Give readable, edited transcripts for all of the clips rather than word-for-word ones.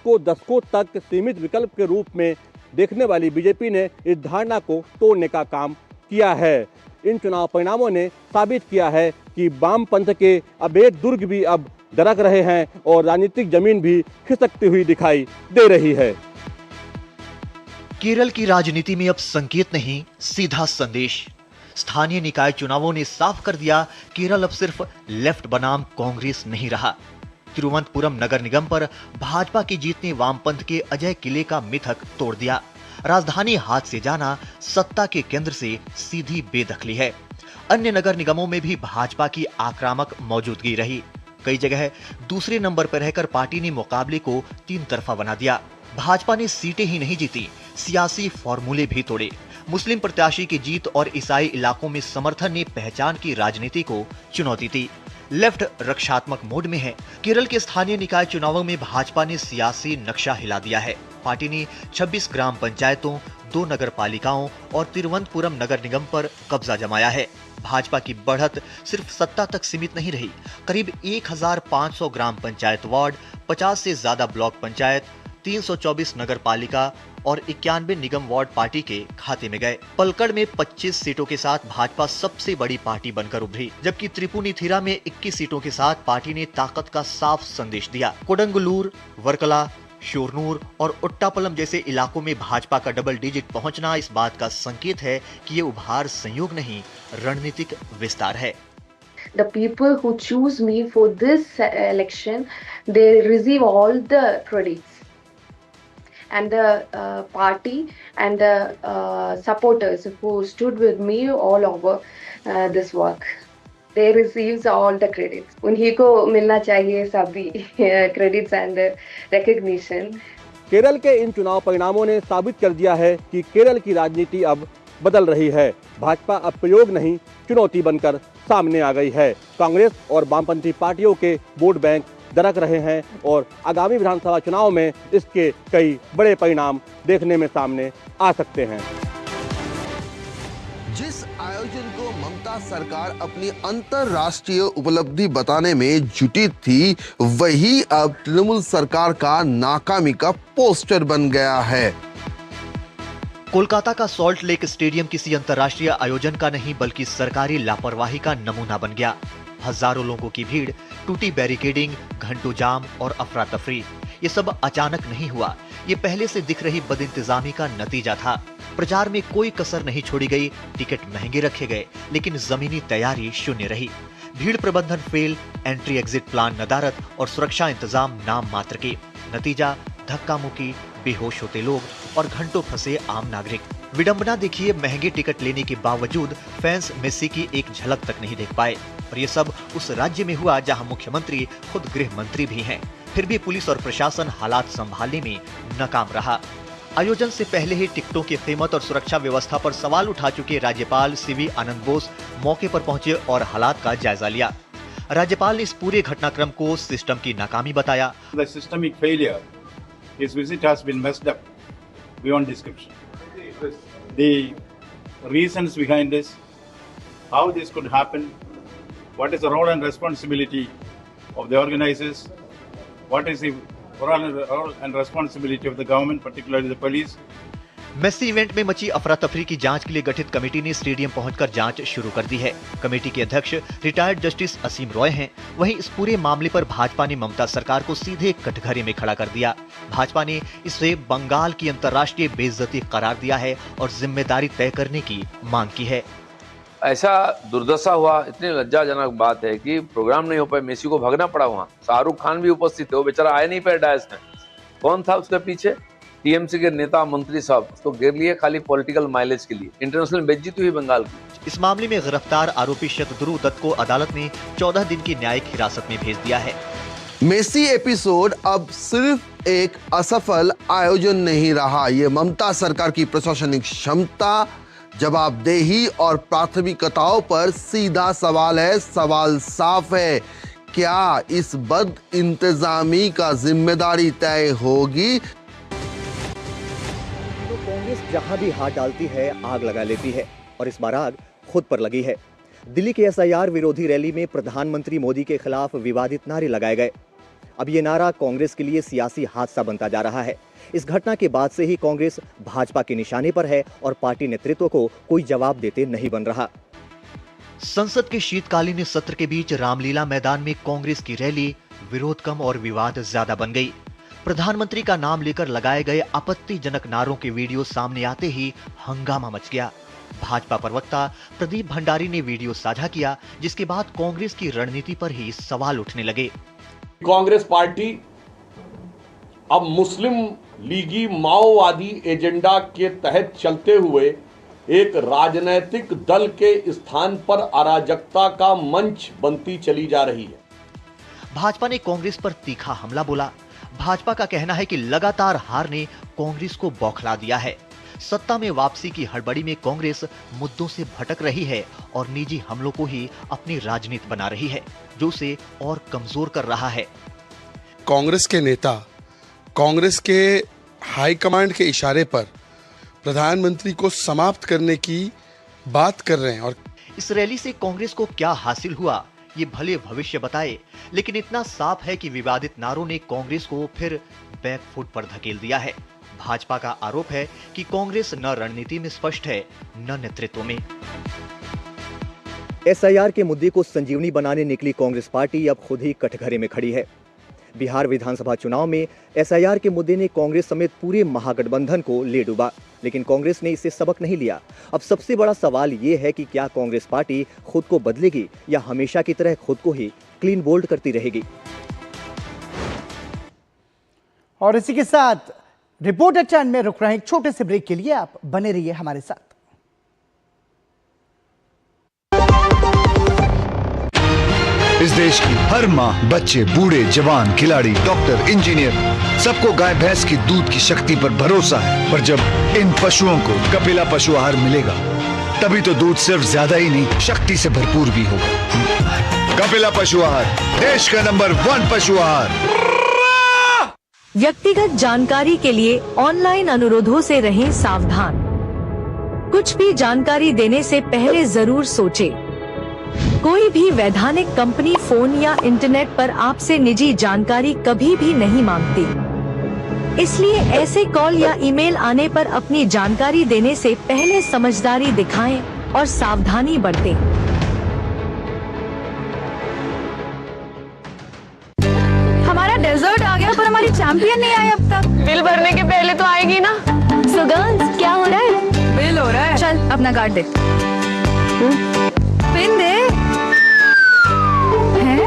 को दशकों तक सीमित विकल्प के रूप में देखने वाली बीजेपी ने इस धारणा को तोड़ने का काम किया है। इन चुनाव परिणामों ने साबित किया है कि वामपंथ के अवैध दुर्ग भी अब दरक रहे हैं और राजनीतिक जमीन भी खिसकती हुई दिखाई दे रही है। केरल की राजनीति में अब संकेत नहीं, सीधा संदेश। स्थानीय निकाय चुनावों ने साफ कर दिया, केरल अब सिर्फ लेफ्ट बनाम कांग्रेस नहीं रहा। तिरुवनंतपुरम नगर निगम पर भाजपा की जीत ने वामपंथ के अजय किले का मिथक तोड़ दिया। राजधानी हाथ से जाना सत्ता के केंद्र से सीधी बेदखली है। अन्य नगर निगमों में भी भाजपा की आक्रामक मौजूदगी रही। कई जगह दूसरे नंबर पर रहकर पार्टी ने मुकाबले को तीन तरफा बना दिया। भाजपा ने सीटें ही नहीं जीती, सियासी फॉर्मूले भी तोड़े। मुस्लिम प्रत्याशी की जीत और ईसाई इलाकों में समर्थन ने पहचान की राजनीति को चुनौती दी। लेफ्ट रक्षात्मक मोड में है। केरल के स्थानीय निकाय चुनावों में भाजपा ने सियासी नक्शा हिला दिया है। पार्टी ने 26 ग्राम पंचायतों, 2 नगर पालिकाओं और तिरुवनंतपुरम नगर निगम पर कब्जा जमाया है। भाजपा की बढ़त सिर्फ सत्ता तक सीमित नहीं रही। करीब 1500 ग्राम पंचायत वार्ड, 50 से ज्यादा ब्लॉक पंचायत, 324 नगर पालिका और 91 निगम वार्ड पार्टी के खाते में गए। पलक्कड़ में 25 सीटों के साथ भाजपा सबसे बड़ी पार्टी बनकर उभरी, जबकि त्रिपुनिथिरा में 21 सीटों के साथ पार्टी ने ताकत का साफ संदेश दिया। कोडंगलूर, वर्कला, शोरनूर और उट्टापलम जैसे इलाकों में भाजपा का डबल डिजिट पहुंचना इस बात का संकेत है कि ये उभार संयोग नहीं, रणनीतिक विस्तार है। The people who choose me for this election, they receive all the credits. And the party and the supporters who stood with me all over this work, they receives all the credits. उन्हीं को मिलना चाहिए सभी credits and recognition. Kerala के इन चुनाव परिणामों ने साबित कर दिया है कि केरल की राजनीति अब बदल रही है। भाजपा अब प्रयोग नहीं, चुनौती बनकर सामने आ गई है। कांग्रेस और वामपंथी पार्टियों के वोट बैंक दरक रहे हैं और आगामी विधानसभा चुनाव में इसके कई बड़े परिणाम देखने में सामने आ सकते हैं। जिस आयोजन को ममता सरकार अपनी अंतरराष्ट्रीय उपलब्धि बताने में जुटी थी, वही अब तृणमूल सरकार का नाकामी का पोस्टर बन गया है। कोलकाता का सॉल्ट लेक स्टेडियम किसी अंतर्राष्ट्रीय आयोजन का नहीं बल्कि सरकारी लापरवाही का नमूना बन गया। हजारों लोगों की भीड़, टूटी बैरिकेडिंग, घंटों जाम और अफरा तफरी। ये सब अचानक नहीं हुआ, ये पहले से दिख रही बदइंतजामी का नतीजा था। प्रचार में कोई कसर नहीं छोड़ी गई, टिकट महंगे रखे गए, लेकिन जमीनी तैयारी शून्य रही। भीड़ प्रबंधन फेल, एंट्री एग्जिट प्लान नदारद और सुरक्षा इंतजाम नाम मात्र के। नतीजा धक्का मुक्की, बेहोश होते लोग और घंटों फंसे आम नागरिक। विडंबना देखिए, महंगे टिकट लेने के बावजूद फैंस मेसी की एक झलक तक नहीं देख पाए। और ये सब उस राज्य में हुआ जहां मुख्यमंत्री खुद गृह मंत्री भी हैं। फिर भी पुलिस और प्रशासन हालात संभालने में नाकाम रहा। आयोजन से पहले ही टिकटों की कीमत और सुरक्षा व्यवस्था पर सवाल उठा चुके राज्यपाल सीवी आनंद बोस मौके पर पहुंचे और हालात का जायजा लिया। राज्यपाल ने इस पूरे घटनाक्रम को सिस्टम की नाकामी बताया। The systemic failure, his visit has been messed up beyond description. The reasons behind this, how this could happen, what is the role and responsibility of the organizers, what is the role and responsibility of the government, particularly the police. Messi event में मची अफरा तफरी की जांच के लिए गठित committee ने स्टेडियम पहुंचकर जांच शुरू कर दी है। कमेटी के अध्यक्ष रिटायर्ड जस्टिस असीम रॉय हैं। वहीं इस पूरे मामले पर भाजपा ने ममता सरकार को सीधे कटघरे में खड़ा कर दिया। भाजपा ने इसे बंगाल की अंतर्राष्ट्रीय बेइज्जती करार दिया है और जिम्मेदारी तय करने की मांग की है। ऐसा दुर्दशा हुआ, इतनी लज्जाजनक बात है कि प्रोग्राम नहीं हो पाए, मेसी को भागना पड़ा। वहाँ शाहरुख खान भी उपस्थित थे, वो बेचारा आया नहीं पाया डायस में। कौन था उसके पीछे? टीएमसी के नेता मंत्री साहब उसको घेर लिए खाली पॉलिटिकल माइलेज के लिए। इंटरनेशनल बेइज्जती हुई बंगाल की। इस मामले में गिरफ्तार आरोपी शतद्रु दत्त को अदालत ने 14 दिन की न्यायिक हिरासत में भेज दिया है। मेसी एपिसोड अब सिर्फ एक असफल आयोजन नहीं रहा, ये ममता सरकार की प्रशासनिक क्षमता, जवाबदेही और प्राथमिकताओं पर सीधा सवाल है। सवाल साफ है, क्या इस बद इंतजामी का जिम्मेदारी तय होगी? कांग्रेस जहां भी हाथ डालती है आग लगा लेती है और इस बार आग खुद पर लगी है। दिल्ली के एसआईआर विरोधी रैली में प्रधानमंत्री मोदी के खिलाफ विवादित नारे लगाए गए। अब ये नारा कांग्रेस के लिए सियासी हादसा बनता जा रहा है। इस घटना के बाद से ही कांग्रेस भाजपा के निशाने पर है और पार्टी नेतृत्व को कोई जवाब देते नहीं बन रहा। संसद के शीतकालीन सत्र के बीच रामलीला मैदान में कांग्रेस की रैली विरोध कम और विवाद ज्यादा बन गई। प्रधानमंत्री का नाम लेकर लगाए गए आपत्तिजनक नारों के वीडियो सामने आते ही हंगामा मच गया। भाजपा प्रवक्ता प्रदीप भंडारी ने वीडियो साझा किया, जिसके बाद कांग्रेस की रणनीति पर ही सवाल उठने लगे। कांग्रेस पार्टी अब मुस्लिम लीगी माओवादी एजेंडा के तहत चलते हुए एक राजनीतिक दल के स्थान पर अराजकता का मंच बनती चली जा रही है। भाजपा ने कांग्रेस पर तीखा हमला बोला। भाजपा का कहना है कि लगातार हार ने कांग्रेस को बौखला दिया है। सत्ता में वापसी की हड़बड़ी में कांग्रेस मुद्दों से भटक रही है और निजी हमलों को ही अपनी राजनीति बना रही है, जो उसे और कमजोर कर रहा है। कांग्रेस के नेता कांग्रेस के हाईकमांड के इशारे पर प्रधानमंत्री को समाप्त करने की बात कर रहे हैं। और इस रैली से कांग्रेस को क्या हासिल हुआ, ये भले भविष्य बताए, लेकिन इतना साफ है कि विवादित नारों ने कांग्रेस को फिर बैकफुट पर धकेल दिया है। भाजपा का आरोप है कि कांग्रेस न रणनीति में स्पष्ट है, न नेतृत्व में। एसआईआर के मुद्दे को संजीवनी बनाने निकली कांग्रेस पार्टी अब खुद ही कटघरे में खड़ी है। बिहार विधानसभा चुनाव में एसआईआर के मुद्दे ने कांग्रेस समेत पूरे महागठबंधन को ले डूबा, लेकिन कांग्रेस ने इससे सबक नहीं लिया। अब सबसे बड़ा सवाल ये है कि क्या कांग्रेस पार्टी खुद को बदलेगी या हमेशा की तरह खुद को ही क्लीन बोल्ड करती रहेगी। और इसी के साथ रिपोर्टर टर्न में रुक रहे हैं एक छोटे से ब्रेक के लिए। आप बने रहिए हमारे साथ। इस देश की हर माँ, बच्चे, बूढ़े, जवान, खिलाड़ी, डॉक्टर, इंजीनियर, सबको गाय भैंस की दूध की शक्ति पर भरोसा है। पर जब इन पशुओं को कपिला पशु आहार मिलेगा, तभी तो दूध सिर्फ ज्यादा ही नहीं, शक्ति से भरपूर भी होगा। कपिला पशु आहार, देश का नंबर 1 पशु आहार। व्यक्तिगत जानकारी के लिए ऑनलाइन अनुरोधों से रहें सावधान। कुछ भी जानकारी देने से पहले जरूर सोचें। कोई भी वैधानिक कंपनी फोन या इंटरनेट पर आपसे निजी जानकारी कभी भी नहीं मांगती। इसलिए ऐसे कॉल या ईमेल आने पर अपनी जानकारी देने से पहले समझदारी दिखाएं और सावधानी बरतें। हमारा डेजर्ट आ गया, पर हमारी चैंपियन नहीं आई अब तक। बिल भरने के पहले तो आएगी ना। So girls, क्या हो रहा है? बिल हो रहा है। चल अपना कार्ड दे। पिन दे।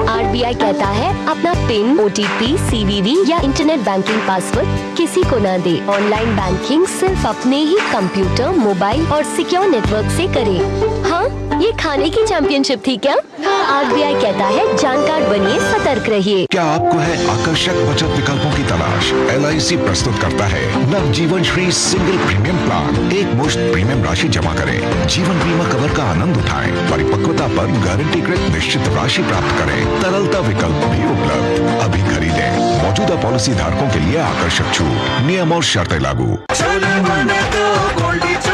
RBI कहता है अपना पिन, OTP, CVV या इंटरनेट बैंकिंग पासवर्ड किसी को ना दे। ऑनलाइन बैंकिंग सिर्फ अपने ही कंप्यूटर, मोबाइल और सिक्योर नेटवर्क से करें। हाँ, ये खाने की चैंपियनशिप थी क्या? RBI कहता है जानकार बनिए, सतर्क रहिए। क्या आपको है आकर्षक बचत विकल्पों की तलाश? LIC प्रस्तुत करता है नव जीवन श्री सिंगल प्रीमियम प्लान। एक मुश्त प्रीमियम राशि जमा करें, जीवन बीमा कवर का आनंद उठाएं, परिपक्वता पर गारंटीकृत निश्चित राशि प्राप्त करें। तरलता विकल्प भी उपलब्ध। अभी खरीदें। मौजूदा पॉलिसी धारकों के लिए आकर्षक छूट, नियम और शर्तें लागू।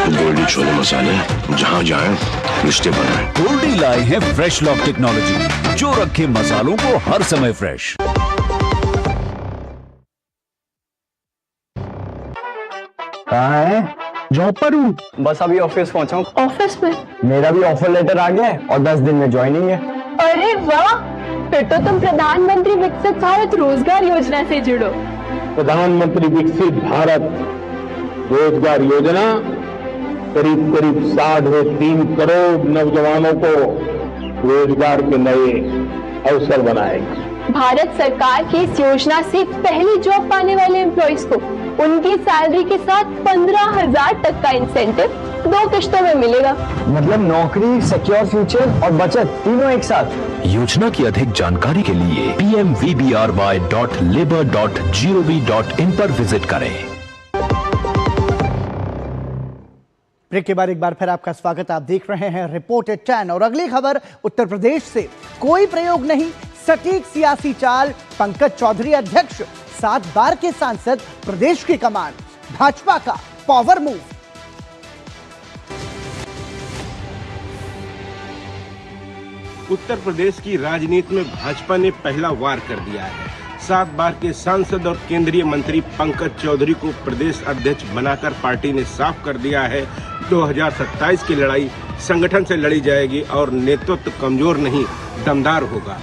गोल्डी छोले मसाले, जहाँ जाए रिश्ते बनाए। गोल्डी लाए हैं फ्रेश लॉक टेक्नोलॉजी, जो रखे मसालों को हर समय फ्रेश। कहाँ है? जॉब पर हूँ। बस अभी ऑफिस पहुँचा हूँ। ऑफिस में? मेरा भी ऑफर लेटर आ गया है और 10 दिन में ज्वाइनिंग है। अरे वाह, फिर तो तुम प्रधानमंत्री विकसित भारत रोजगार योजना से जुड़ो। प्रधानमंत्री विकसित भारत रोजगार योजना करीब 3.5 करोड़ नौजवानों को रोजगार के नए अवसर बनाएगी। भारत सरकार की इस योजना से पहली जॉब पाने वाले एम्प्लॉइज को उनकी सैलरी के साथ 15,000 तक का इंसेंटिव 2 किश्तों में मिलेगा। मतलब नौकरी, सिक्योर फ्यूचर और बचत तीनों एक साथ। योजना की अधिक जानकारी के लिए pmvbry.labor.gov.in पर विजिट करें। ब्रेक के बाद एक बार फिर आपका स्वागत। आप देख रहे हैं रिपोर्टर 10 और अगली खबर उत्तर प्रदेश से। कोई प्रयोग नहीं, सटीक सियासी चाल। पंकज चौधरी अध्यक्ष, 7 बार के सांसद, प्रदेश की कमान। भाजपा का पावर मूव। उत्तर प्रदेश की राजनीति में भाजपा ने पहला वार कर दिया है। 7 बार के सांसद और केंद्रीय मंत्री पंकज चौधरी को प्रदेश अध्यक्ष बनाकर पार्टी ने साफ कर दिया है 2027 की लड़ाई संगठन से लड़ी जाएगी और नेतृत्व कमजोर नहीं दमदार होगा।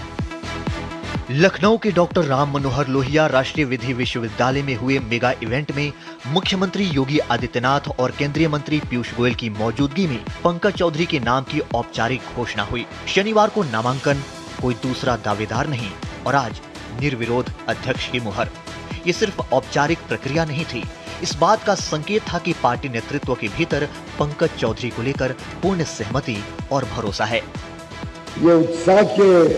लखनऊ के डॉक्टर राम मनोहर लोहिया राष्ट्रीय विधि विश्वविद्यालय में हुए मेगा इवेंट में मुख्यमंत्री योगी आदित्यनाथ और केंद्रीय मंत्री पीयूष गोयल की मौजूदगी में पंकज चौधरी के नाम की औपचारिक घोषणा हुई। शनिवार को नामांकन, कोई दूसरा दावेदार नहीं और आज निर्विरोध अध्यक्ष की मुहर। ये सिर्फ औपचारिक प्रक्रिया नहीं थी, इस बात का संकेत था कि पार्टी नेतृत्व के भीतर पंकज चौधरी को लेकर पूर्ण सहमति और भरोसा है। ये उत्साह के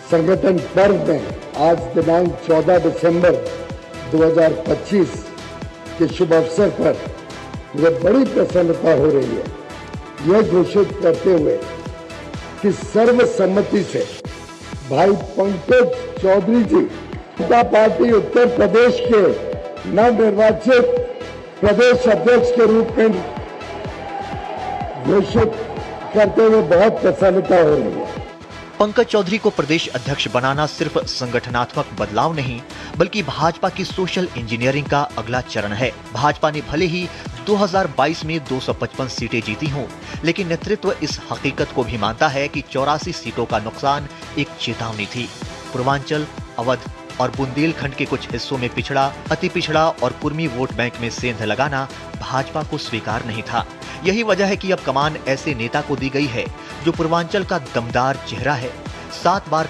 संगठन पर्व में आज दिनांक 14 दिसंबर 2025 के शुभ अवसर पर मुझे बड़ी प्रसन्नता हो रही है यह घोषित करते हुए कि सर्वसम्मति से भाई पंकज चौधरी जी जनता पार्टी उत्तर प्रदेश के नवनिर्वाचित प्रदेश अध्यक्ष के रूप में घोषित करते हुए बहुत प्रसन्नता हो रही है। पंकज चौधरी को प्रदेश अध्यक्ष बनाना सिर्फ संगठनात्मक बदलाव नहीं बल्कि भाजपा की सोशल इंजीनियरिंग का अगला चरण है। भाजपा ने भले ही 2022 में 255 सीटें जीती हों, लेकिन नेतृत्व इस हकीकत को भी मानता है कि 84 सीटों का नुकसान एक चेतावनी थी। पूर्वांचल, अवध और बुंदेलखंड के कुछ हिस्सों में पिछड़ा, अति पिछड़ा और कुर्मी वोट बैंक में सेंध लगाना भाजपा को स्वीकार नहीं था। यही वजह है कि अब कमान ऐसे नेता को दी गई है जो पूर्वांचल का दमदार चेहरा है। 7 बार